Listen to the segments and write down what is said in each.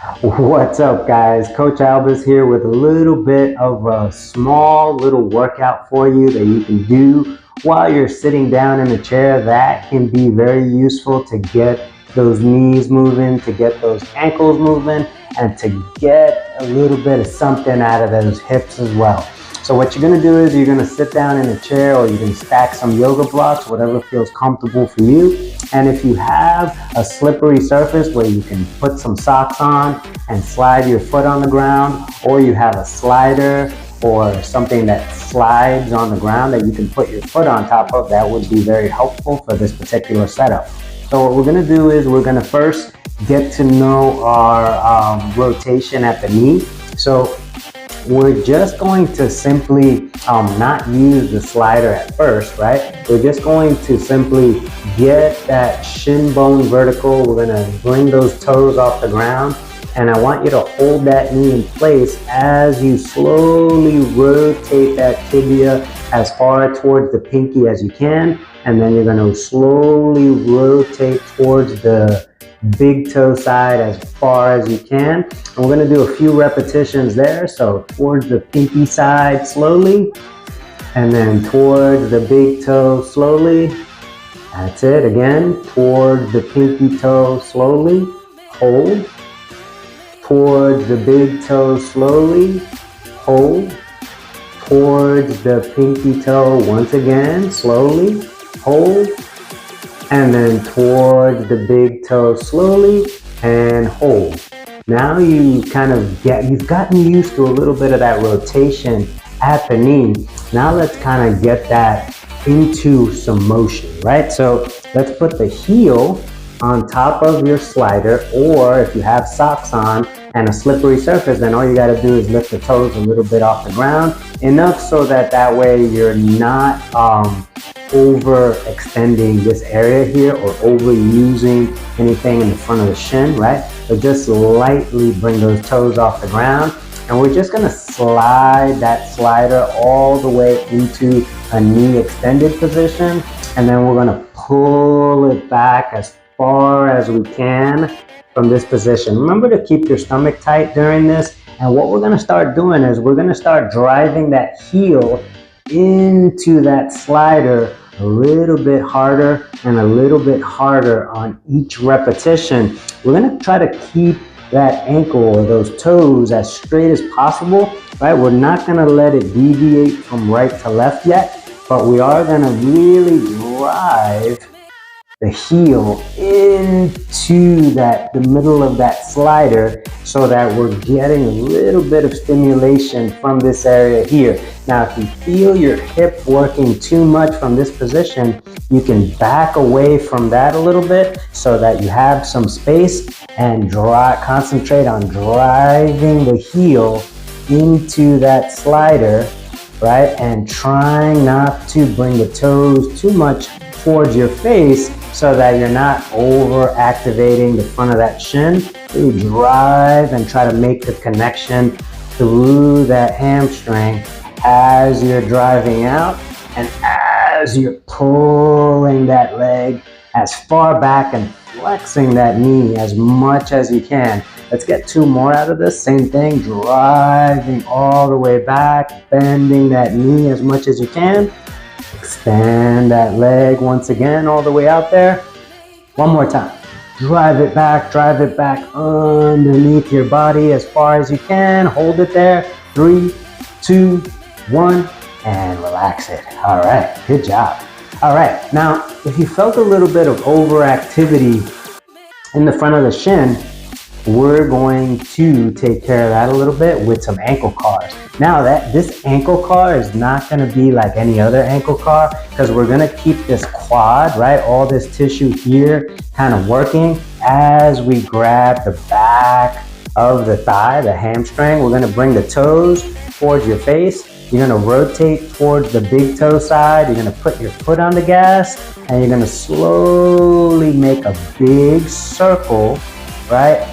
What's up, guys? Coach Albus here with a little bit of a small little workout for you that you can do while you're sitting down in a chair. That can be very useful to get those knees moving, to get those ankles moving, and to get a little bit of something out of those hips as well. So what you're going to do is you're going to sit down in a chair, or you can stack some yoga blocks, whatever feels comfortable for you. And if you have a slippery surface where you can put some socks on and slide your foot on the ground, or you have a slider or something that slides on the ground that you can put your foot on top of, that would be very helpful for this particular setup. So what we're going to do is we're going to first get to know our rotation at the knee. So we're just going to simply not use the slider at first, right? We're just going to simply get that shin bone vertical. We're going to bring those toes off the ground, and I want you to hold that knee in place as you slowly rotate that tibia as far towards the pinky as you can, and then you're going to slowly rotate towards the big toe side as far as you can. And we're going to do a few repetitions there. So towards the pinky side slowly, and then towards the big toe slowly. That's it. Again, towards the pinky toe slowly, hold. Towards the big toe slowly, hold. Towards the pinky toe once again, slowly, hold. And then towards the big toe slowly and hold. Now you've gotten used to a little bit of that rotation at the knee. Now let's kind of get that into some motion, right? So let's put the heel on top of your slider, or if you have socks on and a slippery surface, then all you got to do is lift the toes a little bit off the ground, enough so that way you're not overextending this area here or overusing anything in the front of the shin, right? So just lightly bring those toes off the ground, and we're just going to slide that slider all the way into a knee extended position, and then we're going to pull it back as far as we can from this position. Remember to keep your stomach tight during this, and what we're going to start doing is we're going to start driving that heel into that slider a little bit harder and a little bit harder on each repetition. We're going to try to keep that ankle or those toes as straight as possible, right? We're not going to let it deviate from right to left yet, but we are going to really drive the heel into the middle of that slider so that we're getting a little bit of stimulation from this area here. Now, if you feel your hip working too much from this position, you can back away from that a little bit so that you have some space and concentrate on driving the heel into that slider, right? And trying not to bring the toes too much towards your face so that you're not over activating the front of that shin. You drive and try to make the connection through that hamstring as you're driving out, and as you're pulling that leg as far back and flexing that knee as much as you can. Let's get two more out of this. Same thing, driving all the way back, bending that knee as much as you can. Extend that leg once again all the way out there. One more time. Drive it back underneath your body as far as you can. Hold it there. 3, 2, 1, and relax it. All right, good job. All right, now if you felt a little bit of overactivity in the front of the shin, we're going to take care of that a little bit with some ankle cars. Now this ankle car is not going to be like any other ankle car, because we're going to keep this quad, right, all this tissue here kind of working as we grab the back of the thigh, the hamstring. We're going to bring the toes towards your face. You're going to rotate towards the big toe side. You're going to put your foot on the gas, and you're going to slowly make a big circle. Right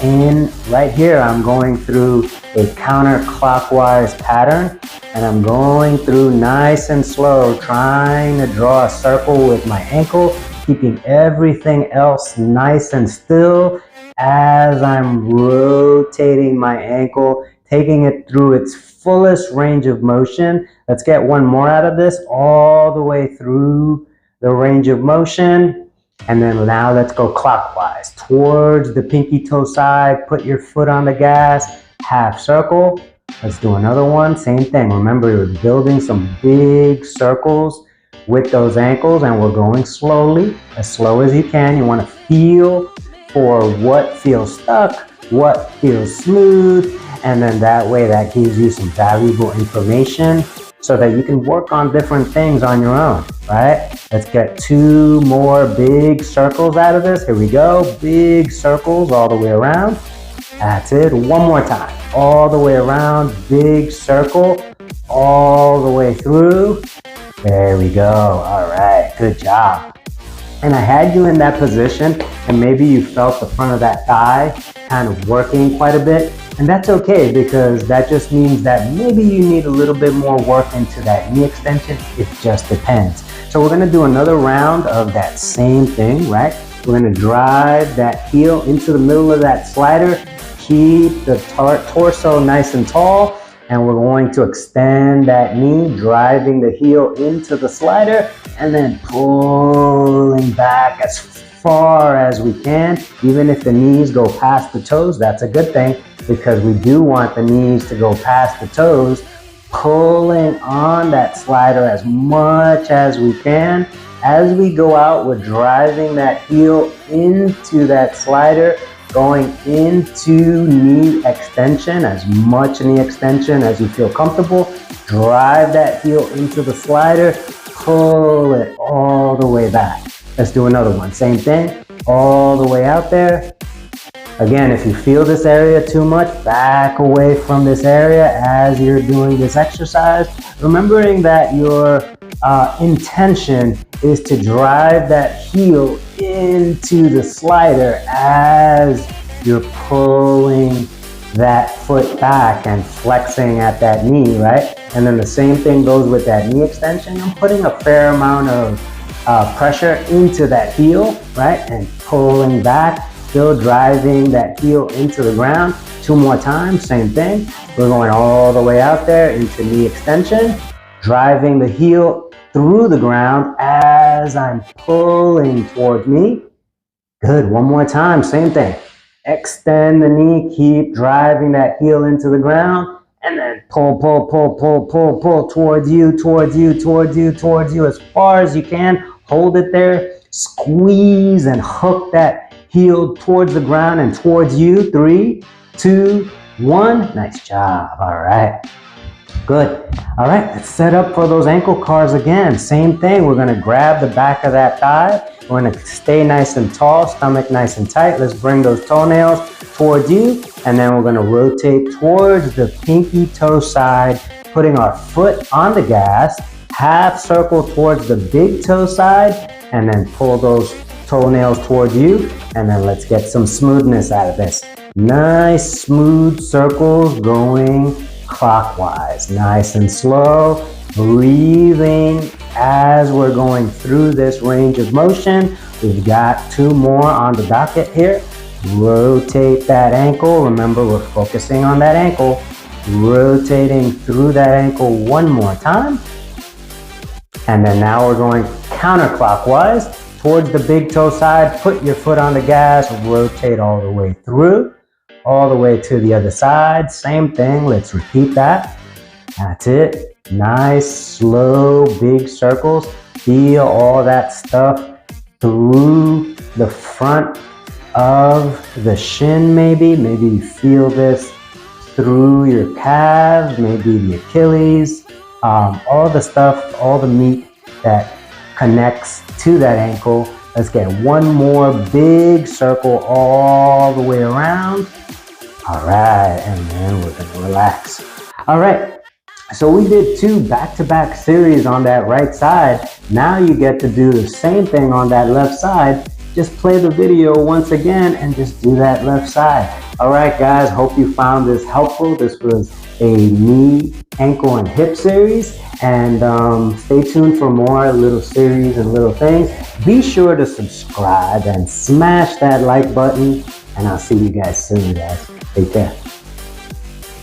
here, I'm going through a counterclockwise pattern, and I'm going through nice and slow, trying to draw a circle with my ankle, keeping everything else nice and still, as I'm rotating my ankle, taking it through its fullest range of motion. Let's get one more out of this, all the way through the range of motion. And then now let's go clockwise towards the pinky toe side. Put your foot on the gas, half circle. Let's do another one, same thing. Remember, you're building some big circles with those ankles, and we're going slowly, as slow as you can. You want to feel for what feels stuck, what feels smooth, and then that way that gives you some valuable information so that you can work on different things on your own, right? Let's get 2 more big circles out of this. Here we go, big circles all the way around. That's it, one more time, all the way around, big circle, all the way through. There we go, all right, good job. And I had you in that position, and maybe you felt the front of that thigh kind of working quite a bit. And that's okay, because that just means that maybe you need a little bit more work into that knee extension. It just depends. So we're gonna do another round of that same thing, right? We're gonna drive that heel into the middle of that slider, keep the torso nice and tall, and we're going to extend that knee, driving the heel into the slider, and then pulling back as far as we can. Even if the knees go past the toes, that's a good thing, because we do want the knees to go past the toes, pulling on that slider as much as we can. As we go out, we're driving that heel into that slider, going into knee extension, as much knee extension as you feel comfortable. Drive that heel into the slider, pull it all the way back. Let's do another one, same thing, all the way out there. Again, if you feel this area too much, back away from this area as you're doing this exercise, remembering that your intention is to drive that heel into the slider as you're pulling that foot back and flexing at that knee, right? And then the same thing goes with that knee extension. I'm putting a fair amount of pressure into that heel, right? And pulling back, still driving that heel into the ground. 2 more times, same thing. We're going all the way out there into knee extension, driving the heel through the ground as I'm pulling towards me. Good, 1 more time, same thing. Extend the knee, keep driving that heel into the ground, and then pull, pull, pull, pull, pull, pull towards you, towards you, towards you, towards you, as far as you can. Hold it there, squeeze and hook that heel towards the ground and towards you. 3, 2, 1. Nice job. All right. Good. All right, let's set up for those ankle cars again. Same thing. We're going to grab the back of that thigh. We're going to stay nice and tall, stomach nice and tight. Let's bring those toenails towards you, and then we're going to rotate towards the pinky toe side, putting our foot on the gas, half circle towards the big toe side, and then pull those toenails towards you, and then let's get some smoothness out of this. Nice smooth circles going clockwise, nice and slow, breathing as we're going through this range of motion. We've got 2 more on the docket here. Rotate that ankle. Remember, we're focusing on that ankle. Rotating through that ankle 1 more time. And then now we're going counterclockwise towards the big toe side. Put your foot on the gas, rotate all the way through, all the way to the other side. Same thing, let's repeat that. That's it. Nice, slow, big circles. Feel all that stuff through the front of the shin maybe. Maybe you feel this through your calves, maybe the Achilles. All the stuff, all the meat that connects to that ankle. Let's get 1 more big circle all the way around. All right, and then we're gonna relax. All right, so we did 2 back-to-back series on that right side. Now you get to do the same thing on that left side, just play the video once again and just do that left side. All right, guys, hope you found this helpful. This was a knee, ankle, and hip series. And stay tuned for more little series and little things. Be sure to subscribe and smash that like button. And I'll see you guys soon, guys. Take care.